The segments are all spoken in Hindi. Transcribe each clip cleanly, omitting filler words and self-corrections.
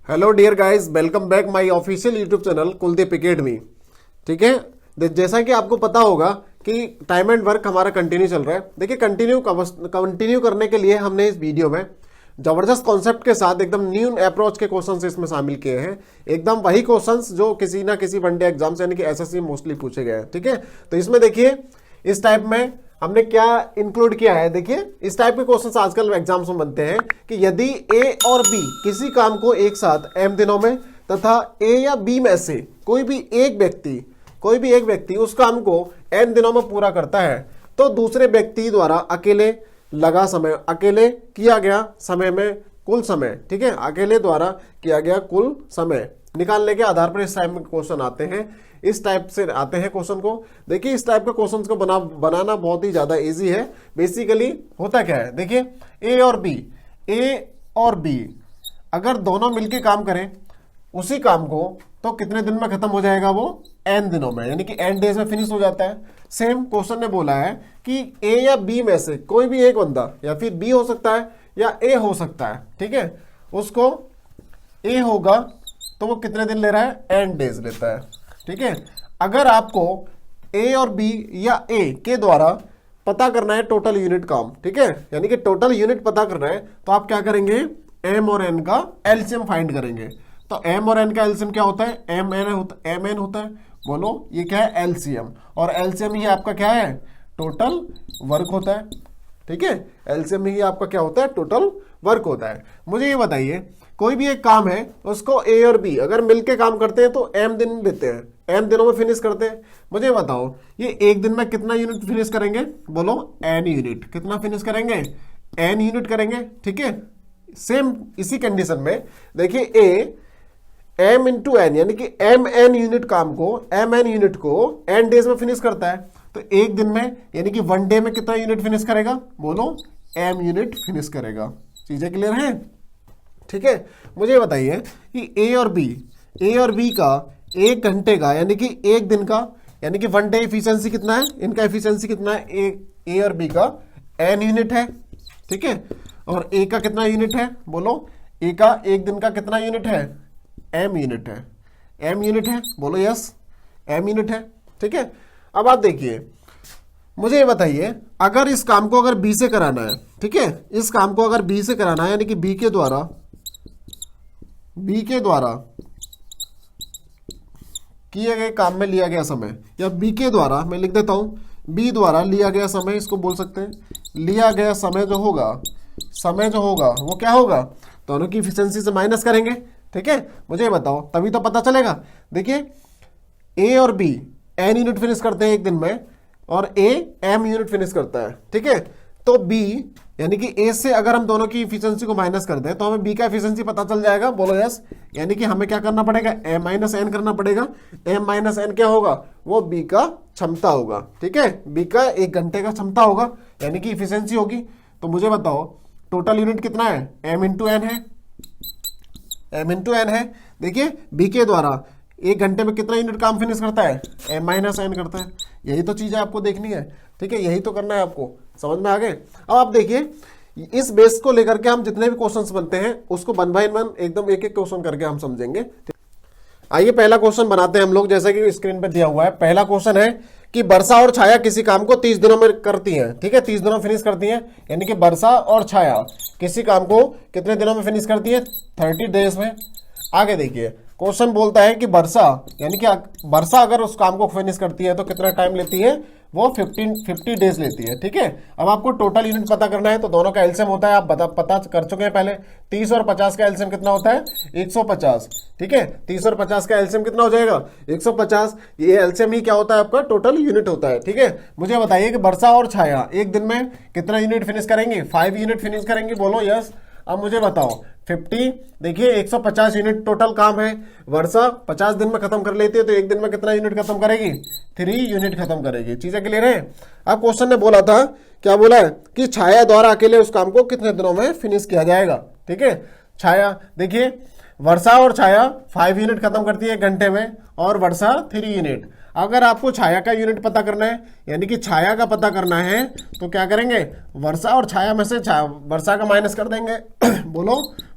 Hello dear guys, welcome back my official YouTube channel Kuldeep academy. ठीक है, जैसा कि आपको पता होगा कि टाइम एंड वर्क हमारा कंटिन्यू चल रहा है। देखिए, कंटिन्यू करने के लिए हमने इस वीडियो में जबरदस्त कॉन्सेप्ट के साथ एकदम न्यू अप्रोच के क्वेश्चंस इसमें शामिल किए हैं। एकदम वही क्वेश्चंस जो किसी ना किसी वनडे एग्जाम यानी कि एसएससी में मोस्टली पूछे गए हैं। ठीक है, तो इसमें देखिए इस टाइप में हमने क्या इंक्लूड किया है। देखिए, इस टाइप के क्वेश्चंस आजकल एग्जाम्स में बनते हैं कि यदि ए और बी किसी काम को एक साथ एम दिनों में तथा ए या बी में से कोई भी एक व्यक्ति उस काम को एन दिनों में पूरा करता है तो दूसरे व्यक्ति द्वारा अकेले किया गया समय में कुल समय, ठीक है, अकेले द्वारा किया गया कुल समय निकालने के आधार पर इस टाइप में क्वेश्चन आते हैं। इस टाइप से आते हैं क्वेश्चन को। देखिए, इस टाइप के क्वेश्चन को बनाना बहुत ही ज्यादा इजी है। बेसिकली होता क्या है, देखिए ए और बी अगर दोनों मिलके काम करें उसी काम को तो कितने दिन में खत्म हो जाएगा, वो एन दिनों में, यानी कि एन डेज में फिनिश हो जाता है। सेम क्वेश्चन ने बोला है कि ए या बी में से कोई भी एक बंदा, या फिर बी हो सकता है या ए हो सकता है, ठीक है, उसको ए होगा तो वो कितने दिन ले रहा है, एन डेज लेता है। ठीक है, अगर आपको ए और बी या ए के द्वारा पता करना है टोटल यूनिट काम, ठीक है, यानी कि टोटल यूनिट पता करना है तो आप क्या करेंगे, एम और एन का एलसीएम फाइंड करेंगे। तो एम और एन का एलसीएम क्या होता है, एम एन होता है। बोलो ये क्या है, एलसीएम, और एलसीएम ही आपका क्या है, टोटल वर्क होता है। ठीक है, एलसीएम ही आपका क्या होता है, टोटल वर्क होता है। मुझे ये बताइए, कोई भी एक काम है उसको ए और बी अगर मिलके काम करते हैं तो एम दिन लेते हैं, एम दिनों में फिनिश करते हैं। मुझे बताओ ये एक दिन में कितना यूनिट फिनिश करेंगे, बोलो एन यूनिट। कितना फिनिश करेंगे, एन यूनिट करेंगे। ठीक है, सेम इसी कंडीशन में देखिए ए एम इंटू एन, यानी कि एम एन यूनिट काम को, एम एन यूनिट को एन डेज में फिनिश करता है तो एक दिन में यानी कि वन डे में कितना यूनिट फिनिश करेगा, बोलो एम यूनिट फिनिश करेगा। चीजें क्लियर हैं? ठीक है, मुझे बताइए कि ए और बी का एक घंटे का यानी कि एक दिन का यानी कि वन डे एफिशिएंसी कितना है, इनका एफिशिएंसी कितना है, ए और बी का एन यूनिट है। ठीक है, और ए का कितना यूनिट है, बोलो ए का एक दिन का कितना यूनिट है, एम यूनिट है। एम यूनिट है, बोलो यस, एम यूनिट है। ठीक है, अब आप देखिए, मुझे ये बताइए अगर इस काम को अगर बी से कराना है, ठीक है, इस काम को अगर बी से कराना है यानी कि बी के द्वारा किए गए काम में लिया गया समय, या बी के द्वारा, मैं लिख देता हूं, बी द्वारा लिया गया समय, इसको बोल सकते हैं लिया गया समय जो होगा वो क्या होगा, दोनों की इफिशिएंसी से माइनस करेंगे। ठीक है, मुझे बताओ तभी तो पता चलेगा। देखिए ए और बी एन यूनिट फिनिश करते हैं एक दिन में और ए एम यूनिट फिनिश करता है। ठीक है, तो बी यानी कि ए से अगर हम दोनों की इफिशिएंसी को माइनस कर दें तो हमें बी का एफिशिएंसी पता चल जाएगा, बोलो यस। यानी कि हमें क्या करना पड़ेगा, एम माइनस एन करना पड़ेगा। एम माइनस एन क्या होगा, वो बी का क्षमता होगा। ठीक है, बी का एक घंटे का क्षमता होगा यानी कि इफिशिएंसी होगी। तो मुझे बताओ टोटल यूनिट कितना है, एम इंटू एन है, एम इंटू एन है। देखिए बी के द्वारा एक घंटे में कितना यूनिट काम फिनिश करता है, एम माइनस एन करता है। यही तो चीजें आपको देखनी है। ठीक है, यही तो करना है आपको, समझ में आ गए। अब आप देखिए इस बेस को लेकर के हम जितने भी क्वेश्चंस बनते हैं उसको वन बाय वन एकदम एक एक क्वेश्चन करके हम समझेंगे। आइए पहला क्वेश्चन बनाते हैं हम लोग, जैसा कि स्क्रीन पर दिया हुआ है। पहला क्वेश्चन है कि वर्षा और छाया किसी काम को 30 दिनों में करती हैं। ठीक है, 30 दिनों में फिनिश करती हैं, यानी कि वर्षा और छाया किसी काम को कितने दिनों में फिनिश करती है, 30 डेज में। आगे देखिए क्वेश्चन बोलता है कि वर्षा यानी कि वर्षा अगर उस काम को फिनिश करती है तो कितना टाइम लेती है, वो 50 डेज लेती है। ठीक है, अब आपको टोटल यूनिट पता करना है तो दोनों का एलसीएम होता है, आप पता कर चुके हैं पहले। 30 और 50 का एलसीएम कितना होता है, 150। ठीक है, 30 और 50 का एलसीएम कितना हो जाएगा, 150। ये एलसीएम ही क्या होता है, आपका टोटल यूनिट होता है। ठीक है, मुझे बताइए कि वर्षा और छाया एक दिन में कितना यूनिट फिनिश करेंगे, 5 यूनिट फिनिश करेंगे, बोलो यस। अब मुझे बताओ 50, देखिए 150 यूनिट टोटल काम है, वर्षा 50 दिन में खत्म कर लेती है तो एक दिन में कितना यूनिट खत्म करेगी, 3 यूनिट खत्म करेगी। चीजें क्लियर है? अब क्वेश्चन ने बोला था, क्या बोला है कि छाया द्वारा अकेले उस काम को कितने दिनों में फिनिश किया जाएगा। ठीक है, छाया देखिए वर्षा और छाया 5 यूनिट खत्म करती है एक घंटे में और वर्षा 3 यूनिट। अगर आपको छाया का यूनिट पता करना है यानी कि छाया का पता करना है तो क्या करेंगे, वर्षा और छाया में से वर्षा का माइनस कर देंगे बोलो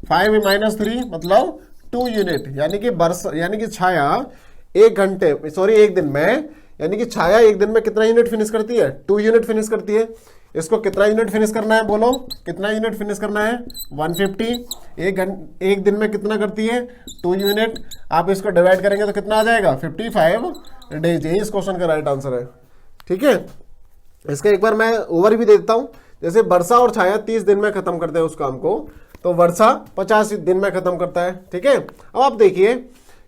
5 - 3 मतलब 2 यूनिट, यानी कि वर्षा यानी कि छाया एक दिन में, यानी कि छाया एक दिन में कितना यूनिट फिनिश करती है? 2 यूनिट फिनिश करती है। इसको कितना यूनिट फिनिश करना है बोलो, कितना यूनिट फिनिश करना है? 150। एक दिन में कितना करती है? 2 यूनिट। आप इसको डिवाइड करेंगे तो कितना आ जाएगा? 55 डेज। यही इस क्वेश्चन का राइट आंसर है। ठीक है, इसका एक बार मैं ओवर भी दे देता हूं। जैसे वर्षा और छाया 30 दिन में खत्म करते हैं उस काम को, तो वर्षा 50 दिन में खत्म करता है। ठीक है, अब आप देखिए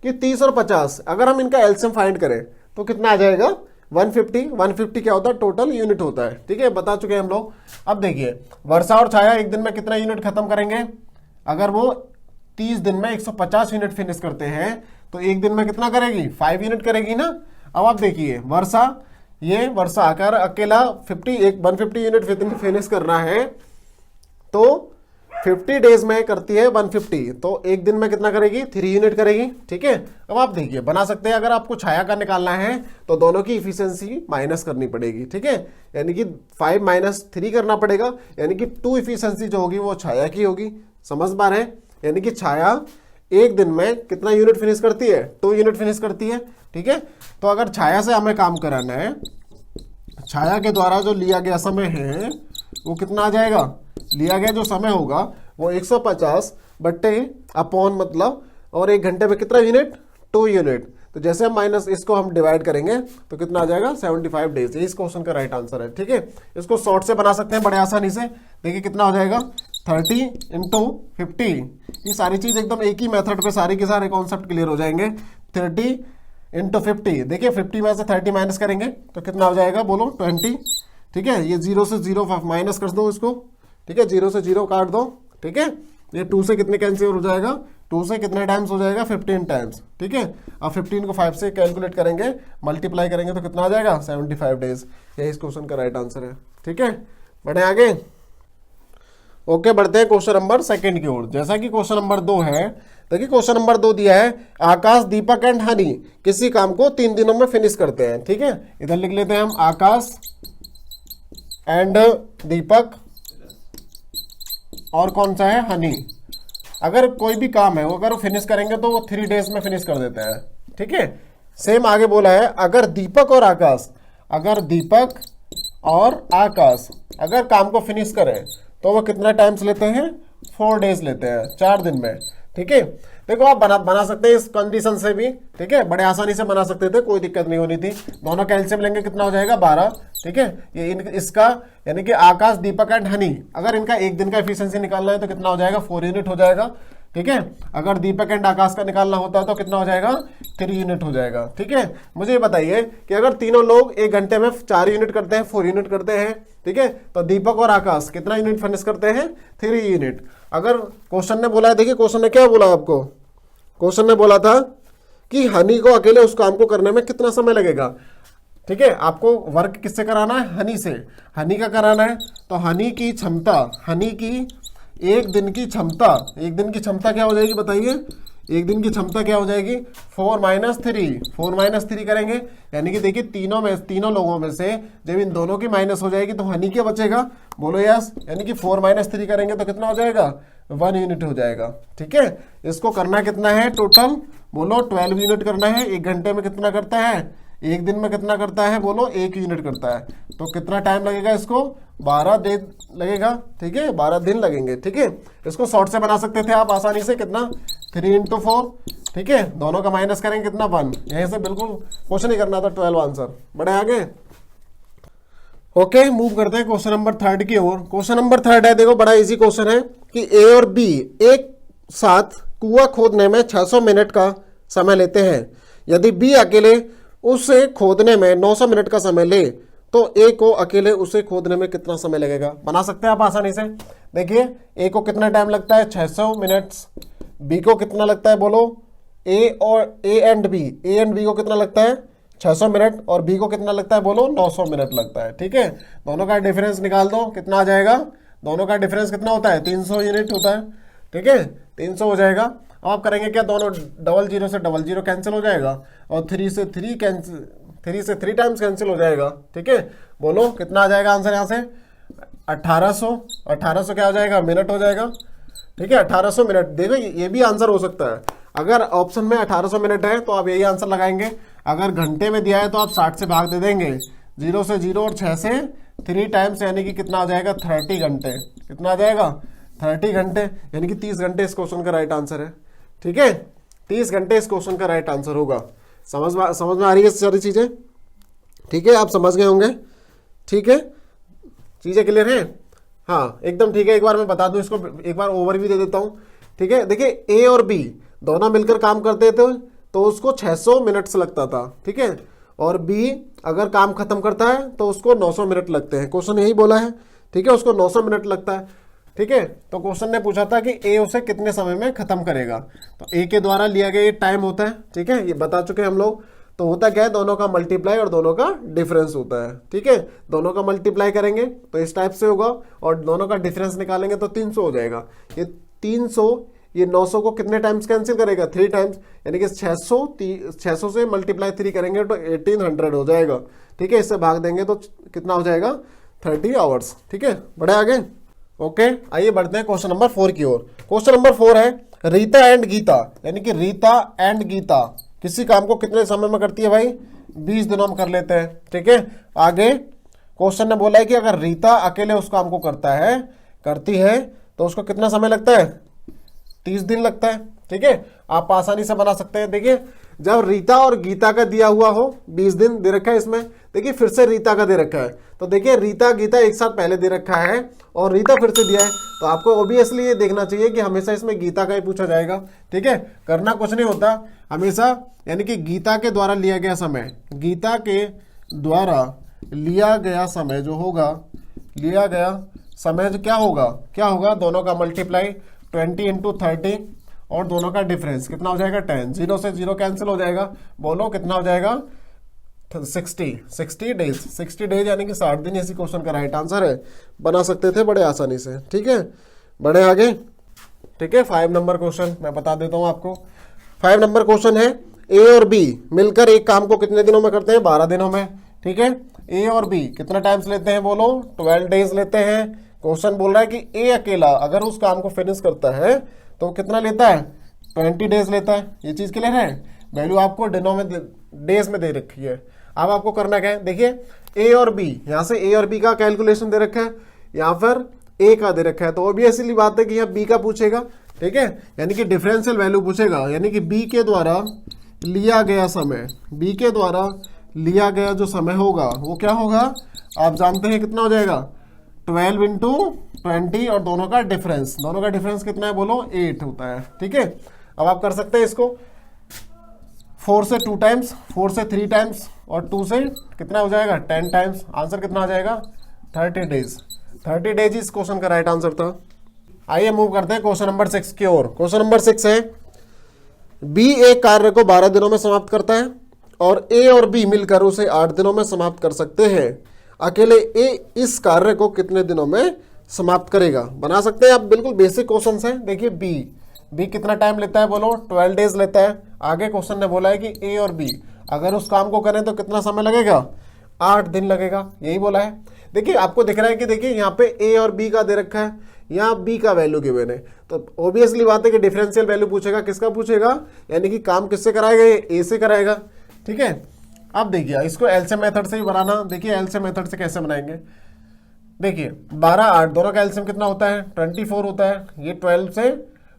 कि 30 और 50 अगर हम इनका एलसीएम फाइंड करें तो कितना आ जाएगा? 150। 150 क्या होता है? टोटल यूनिट होता है। ठीक है, बता चुके हैं हम लोग। अब देखिए वर्षा और छाया एक दिन में कितना यूनिट खत्म करेंगे? अगर वो 30 दिन में 150 यूनिट फिनिश करते हैं तो एक दिन में कितना करेगी? 5 यूनिट करेगी ना। अब आप देखिए वर्षा आकर अकेला 150 यूनिट फिनिश करना है तो 50 डेज में करती है 150, तो एक दिन में कितना करेगी? 3 यूनिट करेगी। ठीक है, अब आप देखिए बना सकते हैं। अगर आपको छाया का निकालना है तो दोनों की इफिशियंसी माइनस करनी पड़ेगी। ठीक है, यानी कि 5 - 3 करना पड़ेगा, यानी कि 2 इफिशियंसी जो होगी वो छाया की होगी। समझ पा रहे हैं? यानी कि छाया एक दिन में कितना यूनिट फिनिश करती है? 2 यूनिट फिनिश करती है। ठीक है, तो अगर छाया से हमें काम कराना है, छाया के द्वारा जो लिया गया समय है वो कितना आ जाएगा? लिया गया जो समय होगा वो 150 बट्टे अपॉन मतलब, और एक घंटे में कितना यूनिट? 2 यूनिट। तो जैसे हम माइनस इसको हम डिवाइड करेंगे तो कितना आ जाएगा? 75 डेज। ये इस क्वेश्चन का राइट आंसर है। ठीक है, इसको शॉर्ट से बना सकते हैं बड़े आसानी से। देखिए कितना हो जाएगा? 30 × 50। ये सारी चीज एकदम एक ही मेथड पे सारे के सारे कॉन्सेप्ट क्लियर हो जाएंगे। 30 × 50। देखिए 50 में से 30 माइनस करेंगे तो कितना हो जाएगा बोलो? 20। ठीक है, ये 0 से 0 माइनस कर दो इसको। ठीक है, 0 से 0 काट दो। ठीक है, ये 2 से कितने कैंसिल हो जाएगा? 2 से कितने टाइम्स हो जाएगा? 15 टाइम्स। ठीक है, अब 15 को 5 से कैलकुलेट करेंगे, मल्टीप्लाई करेंगे तो कितना आ जाएगा? 75 डेज। यही इस क्वेश्चन का राइट आंसर है। ठीक है, बढ़े आगे। ओके, बढ़ते हैं क्वेश्चन नंबर 2 की ओर। जैसा कि क्वेश्चन नंबर 2 है, देखिए क्वेश्चन नंबर 2 दिया है, आकाश, दीपक एंड हनी किसी काम को 3 दिनों में फिनिश करते हैं। ठीक है, इधर लिख लेते हैं हम आकाश एंड दीपक, और कौन सा है? हनी। अगर कोई भी काम है वो अगर वो फिनिश करेंगे तो वो 3 डेज में फिनिश कर देते हैं। ठीक है, सेम आगे बोला है, अगर दीपक और आकाश अगर काम को फिनिश करें तो वो कितना टाइम्स लेते हैं? 4 डेज लेते हैं, 4 दिन में। ठीक है, देखो आप बना सकते हैं इस कंडीशन से भी। ठीक है, बड़े आसानी से बना सकते थे, कोई दिक्कत नहीं होनी थी। दोनों कैल्शियम लेंगे कितना हो जाएगा? 12। ठीक है, ये इसका यानी कि आकाश, दीपक एंड हनी अगर इनका एक दिन का एफिशिएंसी निकालना है तो कितना हो जाएगा? 4 यूनिट हो जाएगा। ठीक है, अगर दीपक एंड आकाश का निकालना होता है तो कितना हो जाएगा? 3 यूनिट हो जाएगा। ठीक है, मुझे ये बताइए कि अगर तीनों लोग एक घंटे में 4 यूनिट करते हैं, 4 यूनिट करते हैं, ठीक है, तो दीपक और आकाश कितना यूनिट फिनिश करते हैं? 3 यूनिट। अगर क्वेश्चन ने बोला है, देखिए क्वेश्चन ने क्या बोला आपको? क्वेश्चन ने बोला था कि हनी को अकेले उस काम को करने में कितना समय लगेगा। ठीक है, आपको वर्क किससे कराना है? हनी से। हनी का कराना है तो हनी की एक दिन की क्षमता क्या हो जाएगी बताइए? एक दिन की क्षमता क्या हो जाएगी? 4 - 3। 4 - 3 करेंगे, यानी कि देखिए तीनों लोगों में से जब इन दोनों की माइनस हो जाएगी तो हनी क्या बचेगा? बोलो यस। यानी कि 4 - 3 करेंगे तो कितना हो जाएगा? 1 यूनिट हो जाएगा। ठीक है, इसको करना कितना है टोटल? बोलो 12 यूनिट करना है। एक घंटे में कितना करता है? एक दिन में कितना करता है? बोलो 1 यूनिट करता है। तो कितना टाइम लगेगा इसको? 12 दिन लगेगा। ठीक है, 12 दिन लगेंगे। ठीक है, इसको शॉर्ट से बना सकते थे आप आसानी से। कितना? 3 × 4। ठीक है, दोनों का माइनस करेंगे कितना? 1। यहीं से बिल्कुल कुछ नहीं करना था, 12 आंसर। बढ़े आगे। ओके, मूव करते हैं क्वेश्चन नंबर 3 की ओर। क्वेश्चन नंबर 3 है, देखो बड़ा इजी क्वेश्चन है कि ए और बी एक साथ कुआं खोदने में 600 मिनट का समय लेते हैं। यदि बी अकेले उसे खोदने में 900 मिनट का समय ले तो ए को अकेले उसे खोदने में कितना समय लगेगा? बना सकते हैं आप आसानी से। देखिए ए को कितना टाइम लगता है? 600 मिनट्स। बी को कितना लगता है? बोलो ए एंड बी को कितना लगता है? 600 मिनट। और बी को कितना लगता है? बोलो 900 मिनट लगता है। ठीक है, दोनों का डिफरेंस निकाल दो, कितना आ जाएगा? दोनों का डिफरेंस कितना होता है? 300 यूनिट होता है। ठीक है, 300 हो जाएगा। अब आप करेंगे क्या? दोनों 00 से 00 कैंसिल हो जाएगा और 3 से 3 टाइम्स कैंसिल हो जाएगा। ठीक है, बोलो कितना आ जाएगा आंसर यहाँ से? 1800 क्या हो जाएगा? मिनट हो जाएगा। ठीक है, 1800 मिनट। देखो ये भी आंसर हो सकता है। अगर ऑप्शन में 1800 मिनट है तो आप यही आंसर लगाएंगे। अगर घंटे में दिया है तो आप 60 से भाग दे देंगे, 0 से 0 और 6 से 3 टाइम्स, यानी कि कितना आ जाएगा 30 घंटे। कितना आ जाएगा 30 घंटे, यानी कि 30 घंटे इस क्वेश्चन का राइट आंसर है। ठीक है, 30 घंटे इस क्वेश्चन का राइट आंसर होगा। समझ में आ रही है सारी चीजें? ठीक है, आप समझ गए होंगे। ठीक है, चीजें क्लियर है? हाँ एकदम ठीक है। एक बार मैं बता दूं इसको, एक बार ओवरव्यू दे देता हूं। ठीक है, देखिए ए और बी दोनों मिलकर काम करते थे तो उसको 600 मिनट्स लगता था। ठीक है, और बी अगर काम खत्म करता है तो उसको 900 मिनट लगते हैं। क्वेश्चन यही बोला है। ठीक है, उसको 900 मिनट लगता है। ठीक है, तो क्वेश्चन ने पूछा था कि ए उसे कितने समय में खत्म करेगा, तो ए के द्वारा लिया गया ये टाइम होता है। ठीक है, ये बता चुके हम लोग। तो होता क्या है, दोनों का मल्टीप्लाई और दोनों का डिफरेंस होता है। ठीक है, दोनों का मल्टीप्लाई करेंगे तो इस टाइप से होगा, और दोनों का डिफरेंस निकालेंगे तो 300 हो जाएगा। ये 300 ये 900 को कितने टाइम्स कैंसिल करेगा, 3 टाइम्स, यानी कि 600 से मल्टीप्लाई 3 करेंगे तो 1800 हो जाएगा। ठीक है, इससे भाग देंगे तो कितना हो जाएगा 30 आवर्स। ठीक है, बढ़े आगे। ओके, आइए बढ़ते हैं क्वेश्चन नंबर 4 की ओर। क्वेश्चन नंबर 4 है रीता एंड गीता, यानी कि रीता एंड गीता किसी काम को कितने समय में करती है भाई, 20 दिनों में कर लेते हैं। ठीक है, आगे क्वेश्चन ने बोला है कि अगर रीता अकेले उस काम को करती है तो उसको कितना समय लगता है, 30 दिन लगता है। ठीक है, आप आसानी से बना सकते हैं। देखिए, जब रीता और गीता का दिया हुआ हो, 20 दिन दे रखा है इसमें, देखिए फिर से रीता का दे रखा है, तो देखिए रीता गीता एक साथ पहले दे रखा है और रीता फिर से दिया है, तो आपको ऑब्वियसली ये देखना चाहिए कि हमेशा इसमें गीता का ही पूछा जाएगा। ठीक है, करना कुछ नहीं होता हमेशा, यानी कि गीता के द्वारा लिया गया समय, गीता के द्वारा लिया गया समय जो होगा, लिया गया समय जो क्या होगा, दोनों का मल्टीप्लाई 20 इंटू 30 और दोनों का डिफरेंस कितना हो जाएगा 10। 0 से 0 कैंसिल हो जाएगा, बोलो कितना हो जाएगा 60 डेज। 60 डेज यानी कि 60 दिन इसी क्वेश्चन का राइट आंसर है। बना सकते थे बड़े आसानी से। ठीक है, बढ़े आगे। ठीक है, 5 नंबर क्वेश्चन मैं बता देता हूं आपको। 5 नंबर क्वेश्चन है ए और बी मिलकर एक काम को कितने दिनों में करते हैं, 12 दिनों में। ठीक है, ए और बी कितना टाइम्स लेते हैं, बोलो 12 डेज लेते हैं। क्वेश्चन बोल रहा है कि ए अकेला अगर उस काम को फिनिश करता है तो कितना लेता है, 20 डेज लेता है। ये चीज क्लियर है? वैल्यू आपको डेज में दे रखी है। अब आपको करना क्या है, देखिए ए और बी, यहां से ए और बी का कैलकुलेशन दे रखा है, यहां पर ए का दे रखा है, तो ऑब्वियसली बात है कि यहाँ बी का पूछेगा। ठीक है, यानी कि डिफरेंशियल वैल्यू पूछेगा, यानी कि बी के द्वारा लिया गया समय, बी के द्वारा लिया गया जो समय होगा वो क्या होगा, आप जानते हैं कितना हो जाएगा, 12 इंटू 20 और दोनों का डिफरेंस कितना है, बोलो 8 होता है। ठीक है, अब आप कर सकते हैं इसको 4 से 2 टाइम्स, 4 से 3 टाइम्स और 2 से कितना हो जाएगा 10 टाइम्स। आंसर कितना आ जाएगा 30 डेज। 30 डेज इस क्वेश्चन का राइट आंसर था। आइए मूव करते हैं क्वेश्चन नंबर 6 की ओर। क्वेश्चन नंबर 6 है बी एक कार्य को 12 दिनों में समाप्त करता है और ए और बी मिलकर उसे 8 दिनों में समाप्त कर सकते हैं। अकेले ए इस कार्य को कितने दिनों में समाप्त करेगा। बना सकते हैं आप, बिल्कुल बेसिक क्वेश्चन है। देखिए बी कितना टाइम लेता है, बोलो 12 डेज लेता है। आगे क्वेश्चन ने बोला है कि ए और बी अगर उस काम को करें तो कितना समय लगेगा, 8 दिन लगेगा, यही बोला है। देखिए आपको दिख रहा है कि देखिए यहाँ पे ए और बी का दे रखा है, यहाँ बी का वैल्यू गिवन है, तो ऑब्वियसली बात है कि डिफरेंशियल वैल्यू पूछेगा, किसका पूछेगा, यानी कि काम किससे कराएगा, ये ए से कराएगा। ठीक है, अब देखिए इसको एलसीएम मेथड से ही बनाना। देखिए एलसीएम मेथड से कैसे बनाएंगे, देखिए 12 8 दोनों का एलसीएम कितना होता है, 24 होता है। ये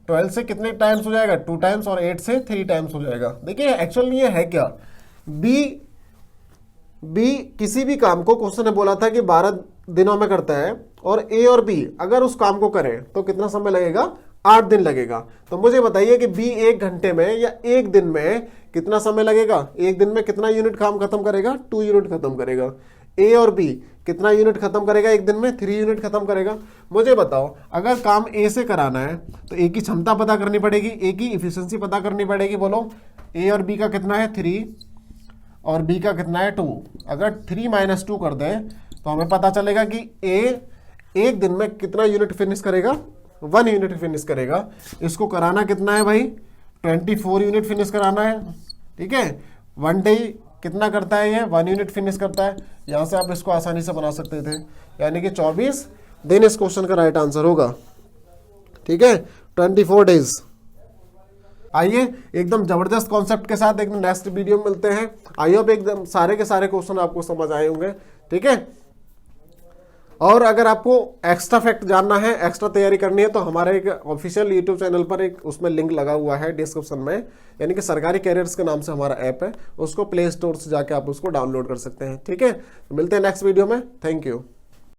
12 से कितने टाइम्स हो जाएगा, 2 टाइम्स, और 8 से 3 टाइम्स हो जाएगा। देखिए एक्चुअली ये है क्या, बी किसी भी काम को, क्वेश्चन ने बोला था कि 12 दिनों में करता है, और ए और बी अगर उस काम को करें तो कितना समय लगेगा, 8 दिन लगेगा। तो मुझे बताइए कि बी 1 घंटे में या 1 दिन में कितना समय लगेगा, 1 दिन में कितना यूनिट काम खत्म करेगा, 2 यूनिट खत्म करेगा। ए और बी कितना यूनिट खत्म करेगा 1 दिन में, 3 यूनिट खत्म करेगा। मुझे बताओ अगर काम ए से कराना है तो ए की क्षमता पता करनी पड़ेगी, ए की इफिशियंसी पता करनी पड़ेगी। बोलो ए और बी का कितना है 3 और बी का कितना है 2। अगर 3 - 2 कर दें तो हमें पता चलेगा कि ए 1 दिन में कितना यूनिट फिनिश करेगा, 1 यूनिट फिनिश करेगा। इसको कराना कितना है भाई, 24 यूनिट फिनिश कराना है। ठीक है, 1 डे कितना करता है ये, 1 यूनिट फिनिश करता है। यहां से आप इसको आसानी से बना सकते थे, यानी कि 24 दिन इस क्वेश्चन का राइट आंसर होगा। ठीक है, 24 डेज। आइए एकदम जबरदस्त कॉन्सेप्ट के साथ एकदम नेक्स्ट वीडियो में मिलते हैं। आई होप एकदम सारे के सारे क्वेश्चन आपको समझ आए होंगे, ठीक है। और अगर आपको एक्स्ट्रा फैक्ट जानना है, एक्स्ट्रा तैयारी करनी है, तो हमारे एक ऑफिशियल यूट्यूब चैनल पर एक उसमें लिंक लगा हुआ है डिस्क्रिप्शन में, यानी कि सरकारी कैरियर्स के नाम से हमारा ऐप है, उसको प्ले स्टोर से जाके आप उसको डाउनलोड कर सकते हैं, ठीक है। मिलते हैं नेक्स्ट वीडियो में, थैंक यू।